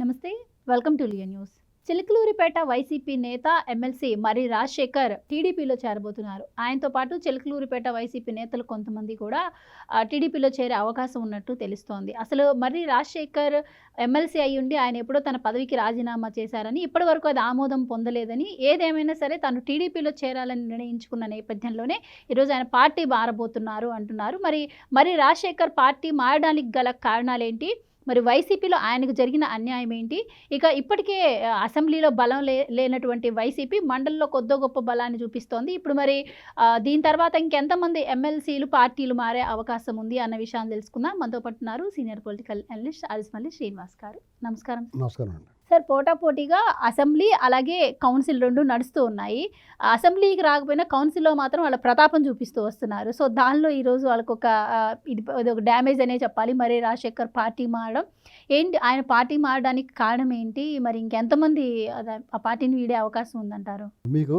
నమస్తే. Welcome to Leo news. Chilakaluripet YCP నేత MLC మర్రి రాజశేఖర్ టీడీపీలో చేరబోతున్నారు. ఆయనతో పాటు చిలకలూరిపేట వైసీపీ నేతలు కొంతమంది కూడా టీడీపీలో చేరే అవకాశం ఉన్నట్టు తెలుస్తోంది. అసలు మర్రి రాజశేఖర్ ఎమ్మెల్సీ అయ్యుండి ఆయన ఎప్పుడో తన పదవికి రాజీనామా చేశారని, ఇప్పటివరకు అది ఆమోదం పొందలేదని, ఏదేమైనా సరే తను టీడీపీలో చేరాలని నిర్ణయించుకున్న నేపథ్యంలోనే ఈరోజు ఆయన పార్టీ మారబోతున్నారు అంటున్నారు. మర్రి రాజశేఖర్ పార్టీ మారడానికి గల కారణాలేంటి? మరి వైసీపీలో ఆయనకు జరిగిన అన్యాయం ఏంటి? ఇక ఇప్పటికే అసెంబ్లీలో బలం లేనటువంటి వైసీపీ మండలిలో కొద్దో గొప్ప బలాన్ని చూపిస్తోంది. ఇప్పుడు మరి దీని తర్వాత ఇంకెంతమంది ఎమ్మెల్సీలు పార్టీలు మారే అవకాశం ఉంది అన్న విషయాన్ని తెలుసుకుందాం. మనతో పాటు ఉన్నారు సీనియర్ పొలిటికల్ అనలిస్ట్ అరిస్మల్లి శ్రీనివాస్ గారు. నమస్కారం. నమస్కారం అండి. సార్, పోటాపోటీగా అసెంబ్లీ అలాగే కౌన్సిల్ రెండు నడుస్తూ ఉన్నాయి. అసెంబ్లీకి రాకపోయినా కౌన్సిల్లో మాత్రం వాళ్ళ ప్రతాపం చూపిస్తూ వస్తున్నారు. సో దానిలో ఈరోజు వాళ్ళకు ఇది ఒక డ్యామేజ్ అనే చెప్పాలి. మరి రాజశేఖర్ పార్టీ మారడం ఏంటి? ఆయన పార్టీ మారడానికి కారణం ఏంటి? మరి ఇంకెంతమంది ఆ పార్టీని వీడే అవకాశం ఉందంటారు? మీకు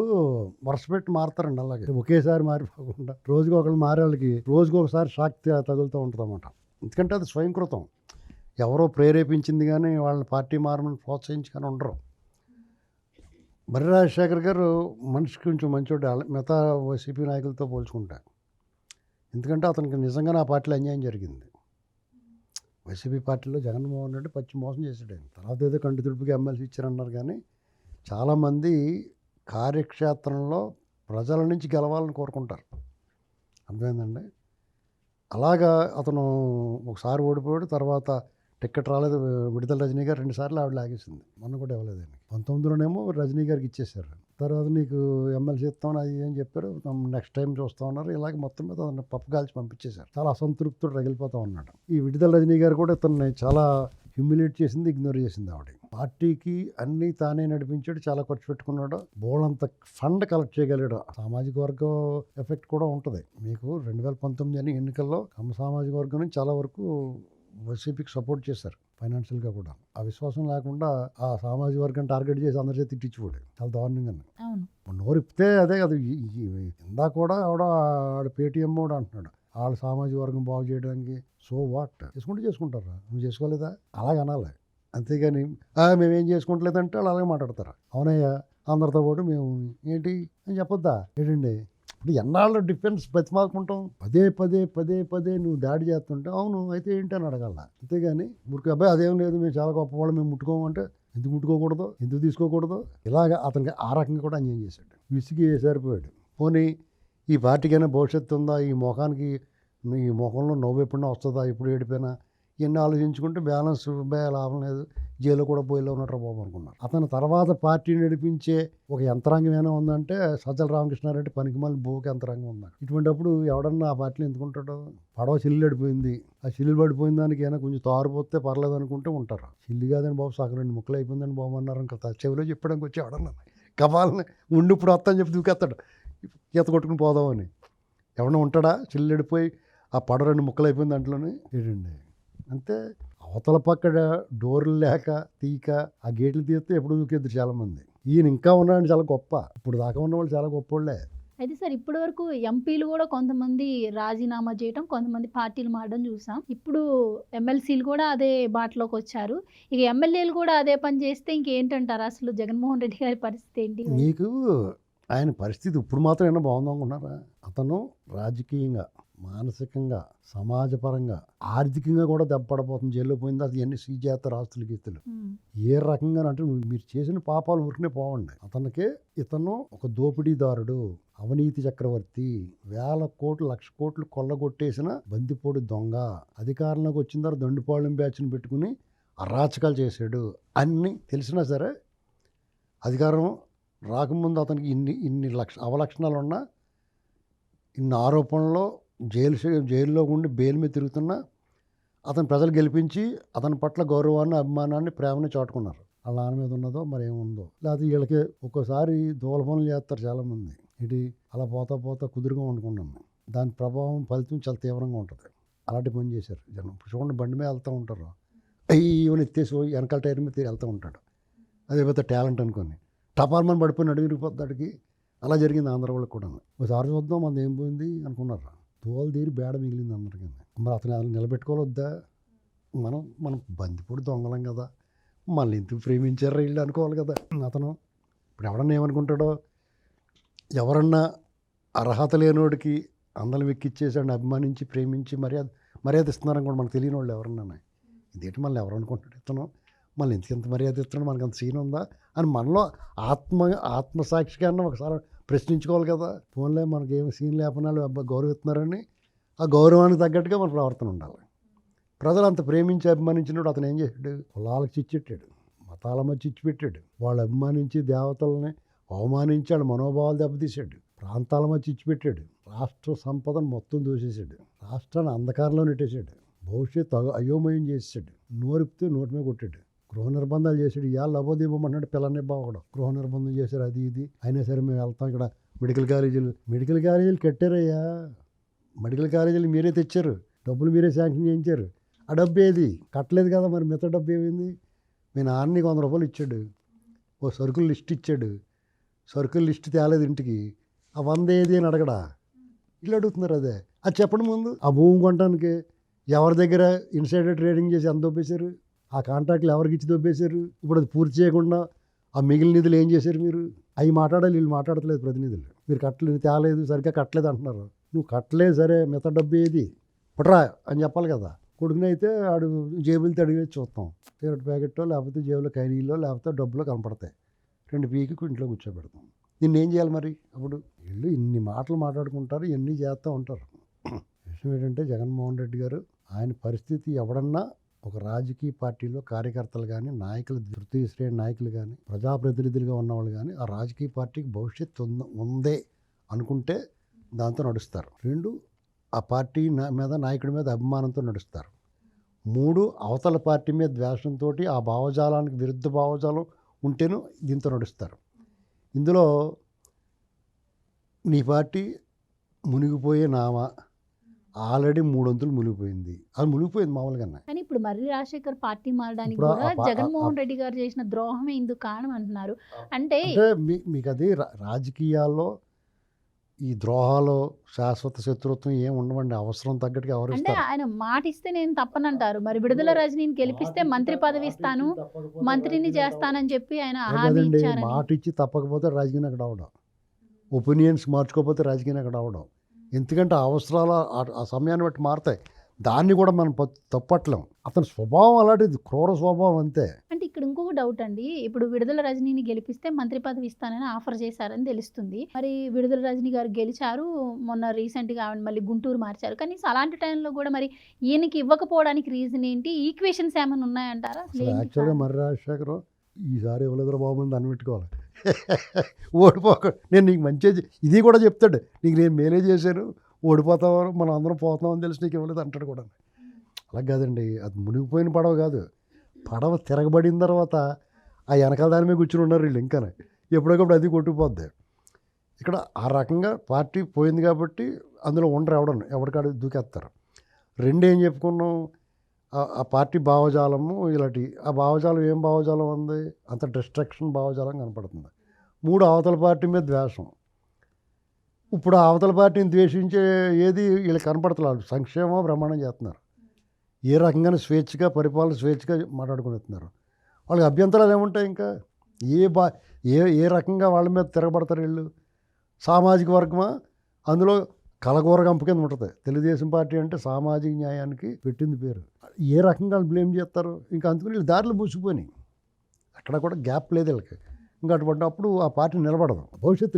వరుస పెట్టి మారుతారండి. అలాగే ఒకేసారి మారిపోకుండా రోజుకి ఒకళ్ళు మారే వాళ్ళకి రోజుకి ఒకసారి షాక్ తగులుతూ ఉంటుంది అన్నమాట. ఎందుకంటే అది స్వయంకృతం. ఎవరో ప్రేరేపించింది కానీ వాళ్ళని పార్టీ మారమని ప్రోత్సహించి కానీ ఉండరు. మర్రి రాజశేఖర్ గారు మనిషికి కొంచెం మంచోడు మిగతా వైసీపీ నాయకులతో పోల్చుకుంటా. ఎందుకంటే అతనికి నిజంగా ఆ పార్టీలో అన్యాయం జరిగింది. వైసీపీ పార్టీలో జగన్మోహన్ రెడ్డి పచ్చి మోసం చేశాడు. ఆయన తర్వాత ఏదో కంటి తుడుపుకి ఎమ్మెల్సీ ఇచ్చారన్నారు. కానీ చాలామంది కార్యక్షేత్రంలో ప్రజల నుంచి గెలవాలని కోరుకుంటారు. అర్థమైందండి. అలాగా అతను ఒకసారి ఓడిపోయాడు. తర్వాత టికెట్ రాలేదు. విడుదల రజనీ గారు 2 సార్లు ఆవిడ లాగేసింది. మొన్న కూడా ఇవ్వలేదండి. 19లోనేమో రజనీ గారికి ఇచ్చేసారు. తర్వాత నీకు ఎమ్మెల్సీ ఇస్తాం అది అని చెప్పారు. నెక్స్ట్ టైం చూస్తూ ఉన్నారు. ఇలాగ మొత్తం మీద అతను పప్పు కాల్చి పంపించేశారు. చాలా అసంతృప్తుడు రగిలిపోతూ ఉన్నాడు. ఈ విడుదల రజనీ గారు కూడా ఇతన్ని చాలా హ్యూమిలేట్ చేసింది, ఇగ్నోర్ చేసింది ఆవిడ. పార్టీకి అన్నీ తానే నడిపించాడు, చాలా ఖర్చు పెట్టుకున్నాడు, బోళ్ళంత ఫండ్ కలెక్ట్ చేయగలిగాడు. సామాజిక వర్గం ఎఫెక్ట్ కూడా ఉంటుంది. మీకు 2019 ఎన్నికల్లో కమ్మ సామాజిక వర్గం నుంచి చాలా వరకు వైసీపీకి సపోర్ట్ చేశారు ఫైనాన్షియల్గా కూడా. ఆ విశ్వాసం లేకుండా ఆ సామాజిక వర్గం టార్గెట్ చేసి అందరి చేతి తిట్టించిపోయాడు చాలా దారుణంగా. నోరిప్తే అదే కదా. ఇందా కూడా ఆవిడ పేటీఎం కూడా అంటున్నాడు వాళ్ళ సామాజిక వర్గం బాగు చేయడానికి. సో వాట్ చేసుకుంటారా? నువ్వు చేసుకోలేదా? అలాగే అనాలి. అంతేగాని మేమేం చేసుకుంటలేదంటే వాళ్ళు అలాగే మాట్లాడతారు. అవునయ్యా అందరితో పాటు మేము ఏంటి అని చెప్పొద్దా? ఏంటండి ఇప్పుడు ఎన్నాళ్ళు డిఫెన్స్ బతిమాలుకుంటాం. పదే నువ్వు దాడి చేస్తుంటే అవును అయితే ఏంటి అని అడగాల. అంతేగాని ఊరికి అబ్బాయి అదేం లేదు మేము చాలా గొప్పవాళ్ళు మేము ముట్టుకోమంటే ఎందుకు ముట్టుకోకూడదు, ఎందుకు తీసుకోకూడదు? ఇలాగ అతనికి ఆ రకంగా కూడా అన్యాయం చేశాడు. విసిగి సరిపోయాడు. పోనీ ఈ పార్టీకైనా భవిష్యత్తు ఉందా? ఈ ముఖంలో నవ్వు ఎప్పుడైనా వస్తుందా? ఎప్పుడు ఏడిపోయినా ఇవన్నీ ఆలోచించుకుంటే బ్యాలెన్స్ లాభం లేదు, జైల్లో కూడా పోయిలో ఉన్నట్టు బాబు అనుకున్నారు. అతని తర్వాత పార్టీ నడిపించే ఒక యంత్రాంగం ఏమైనా ఉందంటే సజ్జల రామకృష్ణారెడ్డి పనికి మళ్ళీ భూకి యంత్రాంగం ఉంది. ఇటువంటిప్పుడు ఎవడన్నా ఆ పార్టీని ఎందుకుంటాడు? పడవ చిల్లు పడిపోయింది, ఆ చిల్లు పడిపోయిన దానికి ఏమైనా కొంచెం తారుపోతే పర్లేదు అనుకుంటే ఉంటారు. చిల్లు కాదని బాబు సగం 2 ముక్కలు అయిపోయిందని బాబు అన్నారు. ఇంకా చెవిలో చెప్పడానికి వచ్చి ఎవడన్నా కపాలని ఉండి ఇప్పుడు వస్తా అని చెప్పి దూకేస్తాడు ఈత కొట్టుకుని పోదామని. ఎవడన్నా ఉంటాడా? చిల్లు పడిపోయి ఆ పడవ 2 ముక్కలు అయిపోయింది దాంట్లోనే ఏంటండి. అంతే. అవతల పక్క డోర్లు లేక తీక ఆ గేట్లు తీస్తే ఎప్పుడు దూకేద్దరు చాలామంది. ఈయన ఇంకా ఉన్నాడు చాలా గొప్ప. ఇప్పుడు దాకా ఉన్న వాళ్ళు చాలా గొప్ప వాళ్ళే. అయితే సార్, ఇప్పటి వరకు ఎంపీలు కూడా కొంతమంది రాజీనామా చేయడం, కొంతమంది పార్టీలు మారడం చూసాం. ఇప్పుడు ఎమ్మెల్సీలు కూడా అదే బాటలోకి వచ్చారు. ఇక ఎమ్మెల్యేలు కూడా అదే పని చేస్తే ఇంకేంటంటారు? అసలు జగన్మోహన్ రెడ్డి గారి పరిస్థితి ఏంటి? మీకు ఆయన పరిస్థితి ఇప్పుడు మాత్రం ఏమైనా బాగుందనుకున్నారా? అతను రాజకీయంగా, మానసికంగా, సమాజపరంగా, ఆర్థికంగా కూడా దెబ్బపడబోతుంది. జైల్లో పోయింది. అది ఎన్ని సీజ్ చేస్తారు ఆస్తులు గీస్తులు. ఏ రకంగా అంటే మీరు చేసిన పాపాలు ఊరికనే పోవండి. ఇతను ఒక దోపిడీదారుడు, అవినీతి చక్రవర్తి, 1000 కోట్లు 1,00,000 కోట్లు కొల్లగొట్టేసిన బందిపోడు దొంగ. అధికారంలోకి వచ్చిన తర్వాత దండుపాళెం బ్యాచ్ని పెట్టుకుని అరాచకాలు చేశాడు. అన్నీ తెలిసినా సరే అధికారం రాకముందు అతనికి ఇన్ని అవలక్షణాలు ఉన్నా, ఇన్ని ఆరోపణలో జైల్లో ఉండి బెయిల్ మీద తిరుగుతున్నా అతను ప్రజలు గెలిపించి అతని పట్ల గౌరవాన్ని, అభిమానాన్ని, ప్రేమని చాటుకున్నారు. వాళ్ళ నాన్న మీద ఉన్నదో మరి ఏముందో. లేకపోతే వీళ్ళకి ఒక్కోసారి దూల పనులు చేస్తారు చాలామంది. ఇది అలా పోతా కుదురుగా వండుకున్నాను. దాని ప్రభావం ఫలితం చాలా తీవ్రంగా ఉంటుంది. అలాంటి పని చేశారు జనం. చూడండి, బండి మీద వెళ్తూ ఉంటారు, ఈవెన్ ఎత్తేసి వెనకాల టైర్ మీద వెళ్తూ ఉంటాడు. అదే పెద్ద టాలెంట్ అనుకోని టపార్మని పడిపోయి అడిగిపోతాడికి. అలా జరిగింది ఆంధ్ర వాళ్ళకి కూడా. ఒకసారి చూద్దాం మనది ఏం పోయింది అనుకున్నారు. తోలు తీరి బేడ మిగిలింది అందరికీ. మరి అతను నిలబెట్టుకోవద్దా? మనం బందిపూడి దొంగలం కదా, మళ్ళీ ఎందుకు ప్రేమించారా వీళ్ళు అనుకోవాలి కదా అతను. ఇప్పుడు ఎవడన్నా ఏమనుకుంటాడో, ఎవరన్నా అర్హత లేనోడికి అందరం ఎక్కిచ్చేసాడు అభిమానించి ప్రేమించి మర్యాద ఇస్తున్నారని కూడా మనకు తెలియని వాళ్ళు ఎవరన్నా ఇదేంటి మళ్ళీ ఎవరు అనుకుంటాడు ఇతను మళ్ళీ ఎంత మర్యాద ఇస్తున్నాడు, మనకు అంత సీన్ ఉందా అని మనలో ఆత్మసాక్షిగా ఒకసారి ప్రశ్నించుకోవాలి కదా. ఫోన్లో మనకి ఏమి సీన్ లేకపోయినా గౌరవిస్తున్నారని ఆ గౌరవానికి తగ్గట్టుగా మన ప్రవర్తన ఉండాలి. ప్రజలు అంత ప్రేమించి అభిమానించినప్పుడు అతను ఏం చేశాడు, కులాలకు చిచ్చెట్టాడు, మతాల మధ్య చిచ్చిపెట్టాడు, వాళ్ళు అభిమానించి దేవతల్ని అవమానించి వాళ్ళ మనోభావాలు దెబ్బతీశాడు, ప్రాంతాల మధ్య చిచ్చిపెట్టాడు, రాష్ట్ర సంపదను మొత్తం దోసేసాడు, రాష్ట్రాన్ని అంధకారంలో నెట్టేశాడు, భవిష్యత్తు అయోమయం చేసాడు, నోరిపితే నోటి మీద కొట్టాడు, గృహ నిర్బంధాలు చేశాడు. ఇవాళ లబోదీపం అన్నాడు పిల్లల్ని బాగోడం, గృహ నిర్బంధం చేశారు అది ఇది. అయినా సరే మేము వెళ్తాం, ఇక్కడ మెడికల్ కాలేజీలు కట్టారయ్యా, మెడికల్ కాలేజీలు మీరే తెచ్చారు, డబ్బులు మీరే శాంక్షన్ చేయించారు, ఆ డబ్బు ఏది కట్టలేదు కదా, మరి మిగతా డబ్బు ఏమైంది? మీ నాన్నకి 100 రూపాయలు ఇచ్చాడు, ఓ సరుకులు లిస్ట్ ఇచ్చాడు, సరుకులు లిస్ట్ తేలేదు ఇంటికి, ఆ 100 ఏది అని అడగడా? ఇల్లు అడుగుతున్నారు. అదే అది చెప్పండి ముందు. ఆ భూమి కొనడానికి ఎవరి దగ్గర ఇన్సైడర్ ట్రేడింగ్ చేసి ఎంత దొబ్బేశారు, ఆ కాంట్రాక్ట్లు ఎవరికి ఇచ్చి దొబ్బేశారు, ఇప్పుడు అది పూర్తి చేయకుండా ఆ మిగిలిన నిధులు ఏం చేశారు మీరు? అవి మాట్లాడాలి, వీళ్ళు మాట్లాడట్లేదు ప్రతినిధులు. మీరు కట్టలేదు, తేలేదు, సరిగ్గా కట్టలేదు అంటున్నారు. నువ్వు కట్టలేదు సరే, మిగతా డబ్బు ఏది పుట్రా అని చెప్పాలి కదా. కొడుకునైతే ఆడు జేబులు తడిగి చూస్తాం, సిగరెట్ ప్యాకెట్టో లేకపోతే జేబులో ఖైనీలో లేకపోతే డబ్బులో కనపడతాయి, 2 పీకి ఇంట్లో కూర్చోబెడతాం. నిన్ను ఏం చేయాలి మరి? అప్పుడు వీళ్ళు ఇన్ని మాటలు మాట్లాడుకుంటారు, ఇవన్నీ చేస్తూ ఉంటారు. విషయం ఏంటంటే జగన్మోహన్ రెడ్డి గారు ఆయన పరిస్థితి ఎవడన్నా ఒక రాజకీయ పార్టీలో కార్యకర్తలు కానీ, నాయకులు, తృతీయ శ్రేణి నాయకులు కానీ, ప్రజాప్రతినిధులుగా ఉన్నవాళ్ళు కానీ ఆ రాజకీయ పార్టీకి భవిష్యత్తు ఉందే అనుకుంటే దాంతో నడుస్తారు. 2 ఆ పార్టీ మీద, నాయకుడి మీద అభిమానంతో నడుస్తారు. 3 అవతల పార్టీ మీద ద్వేషంతో, ఆ భావజాలానికి విరుద్ధ భావజాలం ఉంటేనూ దీంతో నడుస్తారు. ఇందులో నీ పార్టీ మునిగిపోయే నామా ఆల్రెడీ 3 వంతులు మునిగిపోయింది, అది మునిగిపోయింది మామూలుగానే. కానీ ఇప్పుడు మర్రి రాజశేఖర్ పార్టీ మారడానికి ఇప్పుడు కూడా జగన్మోహన్ రెడ్డి గారు చేసిన ద్రోహమే ఇందుకు కారణం అంటున్నారు. అంటే మీకు అది రాజకీయాల్లో ఈ ద్రోహాలు, శాశ్వత శత్రుత్వం ఏం ఉండవండి. అవసరం తగ్గట్టుగా అంటే ఎవరిస్తారు. ఆయన మాట ఇస్తే నేను తప్పనంటారు. మరి విడుదల రజనీని గెలిపిస్తే మంత్రి పదవి ఇస్తాను, మంత్రిని చేస్తానని చెప్పి ఆయన హామీ కదండి, ఇచ్చారని. మాట ఇచ్చి తప్పకపోతే రాజకీయం అక్కడ అవడం, ఒపీనియన్స్ మార్చుకోకపోతే రాజకీయం అక్కడ అవడం. ఎందుకంటే ఆ అవసరాలు ఆ సమయాన్ని బట్టి మారుతాయి. దాన్ని కూడా మనం తప్పట్లేం. అతని స్వభావం అలాంటిది, క్రూర స్వభావం అంతే. అంటే ఇక్కడ ఇంకొక డౌట్ అండి, ఇప్పుడు విడుదల రజనీని గెలిపిస్తే మంత్రి పదవి ఇస్తానని ఆఫర్ చేశారని తెలుస్తుంది. మరి విడుదల రజనీ గారు గెలిచారు, మొన్న రీసెంట్గా ఆవిడ మళ్ళీ గుంటూరు మార్చారు. కనీసం అలాంటి టైంలో కూడా మరి ఈయనకి ఇవ్వకపోవడానికి రీజన్ ఏంటి? ఈక్వేషన్స్ ఏమైనా ఉన్నాయంటారా? యాక్చువల్గా మర్రి రాజశేఖర్ ఈసారి ఇవ్వలేదురా బాబు అని అనిపెట్టుకోవాలి. ఓడిపోక నేను నీకు మంచిగా ఇది కూడా చెప్తాడు, నీకు నేను మేలే చేశాను, ఓడిపోతావు, మనం అందరం పోతామని తెలిసి నీకు ఇవ్వలేదు అంటాడు కూడా. అలా కాదండి, అది మునిగిపోయిన పడవ కాదు, పడవ తిరగబడిన తర్వాత ఆ వెనకాల దాని మీద కూర్చుని ఉన్నారు వీళ్ళు. ఇంకా ఎప్పటికప్పుడు అది కొట్టుకుపోద్ది. ఇక్కడ ఆ రకంగా పార్టీ పోయింది కాబట్టి అందులో ఉండరు, ఎవరికాడు దూకేస్తారు. 2 ఏం చెప్పుకున్నాం, ఆ పార్టీ భావజాలము ఇలాంటి, ఆ భావజాలం ఏం భావజాలం ఉంది, అంత డిస్ట్రక్షన్ భావజాలం కనపడుతుంది. 3 అవతల పార్టీ మీద ద్వేషం. ఇప్పుడు ఆ అవతల పార్టీని ద్వేషించే ఏది వీళ్ళకి కనపడతలేదు. సంక్షేమం బ్రహ్మాండం చేస్తున్నారు, ఏ రకంగా స్వేచ్ఛగా పరిపాలన స్వేచ్ఛగా మాట్లాడుకునేస్తున్నారు. వాళ్ళకి అభ్యంతరాలు ఏముంటాయి? ఇంకా ఏ రకంగా వాళ్ళ మీద తిరగబడతారు వీళ్ళు? సామాజిక వర్గమా? అందులో కలగూర గంప కింద ఉంటుంది. తెలుగుదేశం పార్టీ అంటే సామాజిక న్యాయానికి పెట్టింది పేరు. ఏ రకంగా బ్లేమ్ చేస్తారు? ఇంకా అందుకని వీళ్ళు దారిలో మూసిపోయినాయి, అక్కడ కూడా గ్యాప్ లేదు వీళ్ళకి. ఇంకా అటువంటిప్పుడు ఆ పార్టీ నిలబడదు, భవిష్యత్తు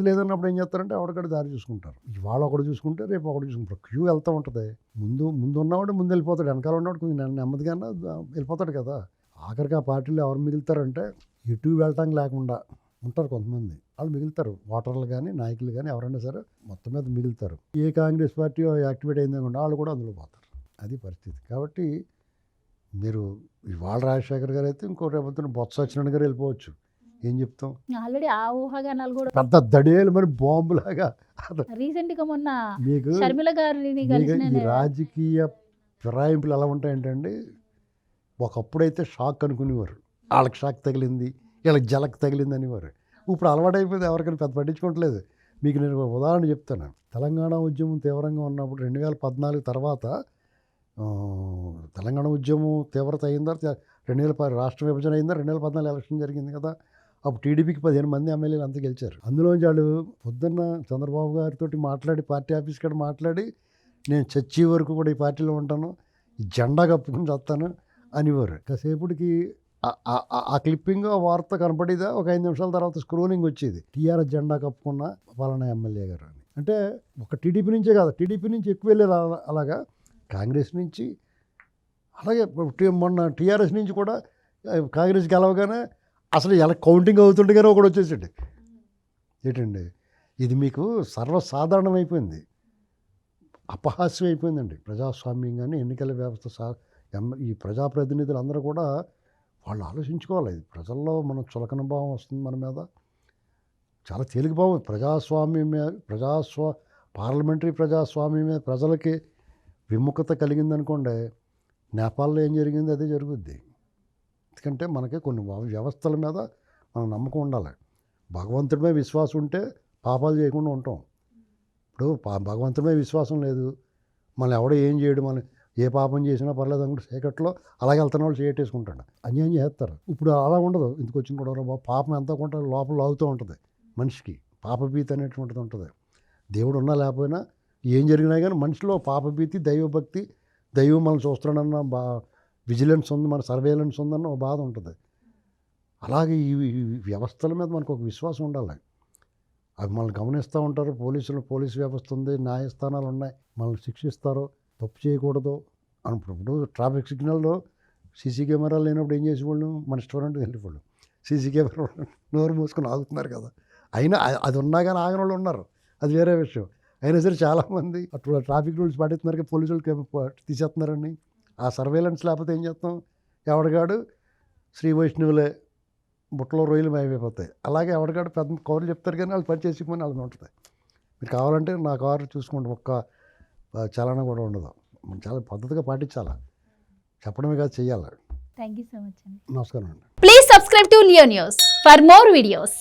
లేదన్నప్పుడు ఏం చేస్తారంటే ఎవరికడ దారి చూసుకుంటారు. ఇవాళ ఒకటి చూసుకుంటే రేపు ఒకటి చూసుకుంటారు. క్యూ వెళ్తూ ఉంటుంది. ముందు ఉన్నవాడు ముందు వెళ్ళిపోతాడు, వెనకాల ఉన్నవాడు కొంచెం నెమ్మదిగానే వెళ్ళిపోతాడు కదా. ఆఖరికి ఆ పార్టీలో ఎవరు మిగులుతారంటే ఎటు వెళ్ళటానికి లేకుండా ఉంటారు కొంతమంది, వాళ్ళు మిగులుతారు. ఓటర్లు కానీ నాయకులు కానీ ఎవరైనా సరే మొత్తం మీద మిగులుతారు. ఏ కాంగ్రెస్ పార్టీ యాక్టివేట్ అయిందనుకోండి, వాళ్ళు కూడా అందులో పోతారు. అది పరిస్థితి. కాబట్టి మీరు ఇవాళ రాజశేఖర్ గారు అయితే ఇంకో రేపొద్దున బొత్స సత్యనారాయణ గారు వెళ్ళిపోవచ్చు. ఏం చెప్తాం? ఆల్రెడీ ఆ ఊహాగానాలు కూడా పెద్ద దడేలు మరి బాంబులాగా. రీసెంట్ గా మొన్న మీకు షర్మిల గారిని ఈ రాజకీయ ఫిరాయింపులు ఎలా ఉంటాయంటే, ఒకప్పుడైతే షాక్ అనుకునేవారు, వాళ్ళకి షాక్ తగిలింది, వీళ్ళకి జలక్ తగిలింది అనేవారు. ఇప్పుడు అలవాటైపోయింది, ఎవరికైనా పెద్ద పట్టించుకోవట్లేదు. మీకు నేను ఒక ఉదాహరణ చెప్తాను. తెలంగాణ ఉద్యమం తీవ్రంగా ఉన్నప్పుడు 2014 తర్వాత తెలంగాణ ఉద్యమం తీవ్రత అయిన తర్వాత రాష్ట్ర విభజన అయిందా, 2014 ఎలక్షన్ జరిగింది కదా, అప్పుడు టీడీపీకి 15 మంది ఎమ్మెల్యేలు అంతా గెలిచారు. అందులోంచి వాళ్ళు పొద్దున్న చంద్రబాబు గారితో మాట్లాడి, పార్టీ ఆఫీస్ కాడ మాట్లాడి, నేను చచ్చే వరకు కూడా ఈ పార్టీలో ఉంటాను, ఈ జెండా కప్పుకుని చేస్తాను అనేవారు. కాసేపటికి ఆ క్లిప్పింగ్, ఆ వార్త కనపడేదా, ఒక 5 నిమిషాల తర్వాత స్క్రోలింగ్ వచ్చేది, టీఆర్ఎస్ జెండా కప్పుకున్న పలానా ఎమ్మెల్యే గారు అని. అంటే ఒక టీడీపీ నుంచే కాదు, టీడీపీ నుంచి ఎక్కువ వెళ్ళారు అలాగా, కాంగ్రెస్ నుంచి, అలాగే మొన్న టీఆర్ఎస్ నుంచి కూడా కాంగ్రెస్ గెలవగానే అసలు ఎలా కౌంటింగ్ అవుతుండగానే ఒకటి వచ్చేసాడు. ఏంటండి ఇది, మీకు సర్వసాధారణం అయిపోయింది, అపహాస్యం అయిపోయిందండి. ప్రజాస్వామ్యం కానీ ఎన్నికల వ్యవస్థ ఈ ప్రజాప్రతినిధులు అందరూ కూడా వాళ్ళు ఆలోచించుకోవాలి. ఇది ప్రజల్లో మన చులకన భావం వస్తుంది మన మీద, చాలా తేలిక భావం. ప్రజాస్వామ్యం మీద, పార్లమెంటరీ ప్రజాస్వామ్యం మీద ప్రజలకి విముఖత కలిగిందనుకోండి, నేపాల్లో ఏం జరిగింది అదే జరుగుద్ది. ఎందుకంటే మనకి కొన్ని వ్యవస్థల మీద మనం నమ్మకం ఉండాలి. భగవంతుడి మీద విశ్వాసం ఉంటే పాపాలు చేయకుండా ఉంటాం. ఇప్పుడు భగవంతుడి మీద విశ్వాసం లేదు, మనం ఎవడో ఏం చేయడు, మనం ఏ పాపం చేసినా పర్లేదు అనుకుంటే చీకట్లో అలాగే వెళ్తున్న వాళ్ళు చేయటేసుకుంటాడు, అన్యాయం చేస్తారు. ఇప్పుడు అలా ఉండదు. ఇందుకు వచ్చిన కూడా పాపం ఎంత కొంట లోపల లాగుతూ ఉంటుంది మనిషికి, పాపభీతి అనేటువంటిది ఉంటుంది. దేవుడు ఉన్నా లేకపోయినా ఏం జరిగినా కానీ మనిషిలో పాపభీతి, దైవభక్తి, దైవం మనం చూస్తున్నాడన్న విజిలెన్స్ ఉంది, మన సర్వేలెన్స్ ఉందన్న ఒక బాధ ఉంటుంది. అలాగే ఈ వ్యవస్థల మీద మనకు ఒక విశ్వాసం ఉండాలి. అవి మనల్ని గమనిస్తూ ఉంటారు, పోలీసు వ్యవస్థ ఉంది, న్యాయస్థానాలు ఉన్నాయి, మనల్ని శిక్షిస్తారు, తప్పు చేయకూడదు అనుకున్నప్పుడు. ట్రాఫిక్ సిగ్నల్లో సీసీ కెమెరాలు లేనప్పుడు ఏం చేసేవాళ్ళు, మన రెస్టారెంట్కి వెళ్ళేవాళ్ళు, సీసీ కెమెరా నోరు మూసుకొని ఆగుతున్నారు కదా. అయినా అది ఉన్నా కానీ ఆగని వాళ్ళు ఉన్నారు, అది వేరే విషయం. అయినా సరే చాలామంది అట్లా ట్రాఫిక్ రూల్స్ పాటిస్తున్నారు, పోలీసులు తీసేస్తున్నారని. ఆ సర్వేలెన్స్ లేకపోతే ఏం చేస్తాం, ఎవడిగాడు శ్రీ వైష్ణవులే బుట్టలో రొయ్యలు మాయమైపోతాయి. అలాగే ఎవడిగాడు పెద్ద కవర్లు చెప్తారు కానీ వాళ్ళు పని చేసుకుని వాళ్ళని ఉంటుంది. మీరు కావాలంటే నా కారు చూసుకోండి, ఒక్క చలన కూడా ఉండదు. మనం చాలా పద్ధతిగా పాటించాలి, చెప్పడమే కాదు చెయ్యాలి. థ్యాంక్ యూ సో మచ్ అండి. నమస్కారం అండి. Please subscribe to Leo news for more videos.